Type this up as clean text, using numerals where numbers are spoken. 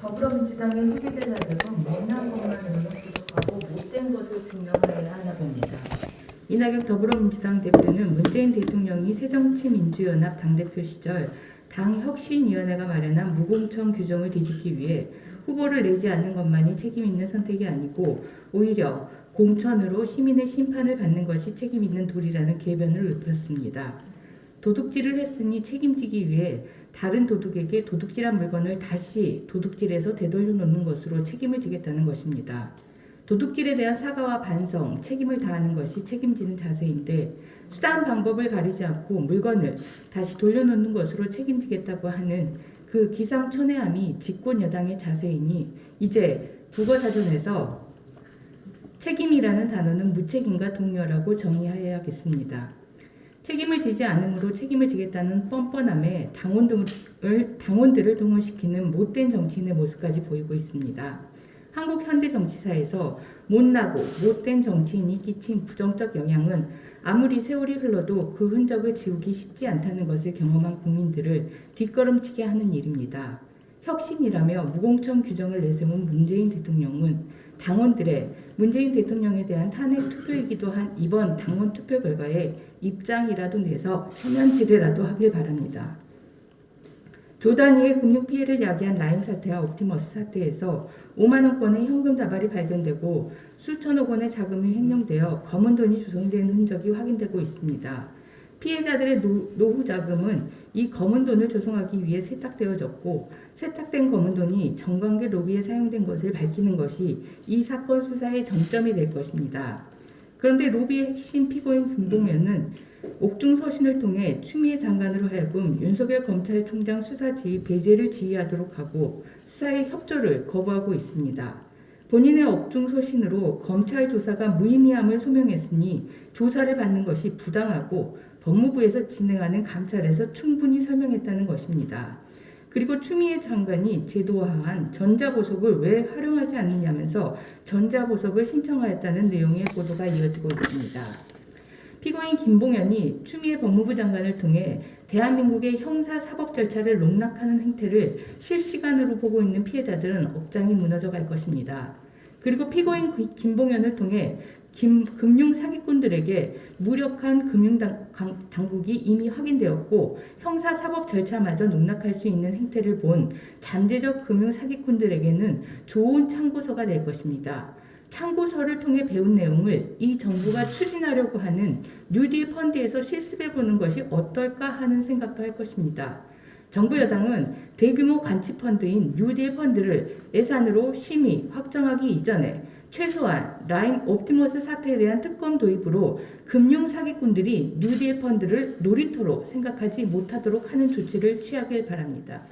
더불어민주당의 후계자들은 못난 것만으로는 부족하고 못된 것을 증명해야 하나 봅니다. 이낙연 더불어민주당 대표는 문재인 대통령이 새정치민주연합 당대표 시절 당혁신위원회가 마련한 무공천 규정을 뒤집기 위해 후보를 내지 않는 것만이 책임있는 선택이 아니고 오히려 공천으로 시민의 심판을 받는 것이 책임있는 도리라는 궤변을 읊었습니다. 도둑질을 했으니 책임지기 위해 다른 도둑에게 도둑질한 물건을 다시 도둑질해서 되돌려 놓는 것으로 책임을 지겠다는 것입니다. 도둑질에 대한 사과와 반성, 책임을 다하는 것이 책임지는 자세인데 수단 방법을 가리지 않고 물건을 다시 돌려놓는 것으로 책임지겠다고 하는 그 기상천외함이 집권 여당의 자세이니 이제 국어사전에서 책임이라는 단어는 무책임과 동요라고 정의해야겠습니다. 책임을 지지 않으므로 책임을 지겠다는 뻔뻔함에 당원들을 동원시키는 못된 정치인의 모습까지 보이고 있습니다. 한국 현대 정치사에서 못나고 못된 정치인이 끼친 부정적 영향은 아무리 세월이 흘러도 그 흔적을 지우기 쉽지 않다는 것을 경험한 국민들을 뒷걸음치게 하는 일입니다. 혁신이라며 무공천 규정을 내세운 문재인 대통령은 당원들의 문재인 대통령에 대한 탄핵 투표이기도 한 이번 당원 투표 결과에 입장이라도 내서 체면지례라도 하길 바랍니다. 조 단위의 금융 피해를 야기한 라임 사태와 옵티머스 사태에서 5만 원권의 현금 다발이 발견되고 수천억 원의 자금이 횡령되어 검은 돈이 조성된 흔적이 확인되고 있습니다. 피해자들의 노후 자금은 이 검은 돈을 조성하기 위해 세탁되어졌고 세탁된 검은 돈이 정관계 로비에 사용된 것을 밝히는 것이 이 사건 수사의 정점이 될 것입니다. 그런데 로비의 핵심 피고인 김봉현은 옥중 서신을 통해 추미애 장관으로 하여금 윤석열 검찰총장 수사 지휘 배제를 지휘하도록 하고 수사의 협조를 거부하고 있습니다. 본인의 옥중 서신으로 검찰 조사가 무의미함을 소명했으니 조사를 받는 것이 부당하고 법무부에서 진행하는 감찰에서 충분히 설명했다는 것입니다. 그리고 추미애 장관이 제도화한 전자보석을 왜 활용하지 않느냐면서 전자보석을 신청하였다는 내용의 보도가 이어지고 있습니다. 피고인 김봉현이 추미애 법무부 장관을 통해 대한민국의 형사사법 절차를 농락하는 행태를 실시간으로 보고 있는 피해자들은 억장이 무너져 갈 것입니다. 그리고 피고인 김봉현을 통해 금융 사기꾼들에게 무력한 금융당국이 이미 확인되었고 형사사법 절차마저 농락할 수 있는 행태를 본 잠재적 금융 사기꾼들에게는 좋은 참고서가 될 것입니다. 참고서를 통해 배운 내용을 이 정부가 추진하려고 하는 뉴딜 펀드에서 실습해보는 것이 어떨까 하는 생각도 할 것입니다. 정부 여당은 대규모 관치펀드인 뉴딜 펀드를 예산으로 심의, 확정하기 이전에 최소한 라임 옵티머스 사태에 대한 특검 도입으로 금융 사기꾼들이 뉴딜 펀드를 놀이터로 생각하지 못하도록 하는 조치를 취하길 바랍니다.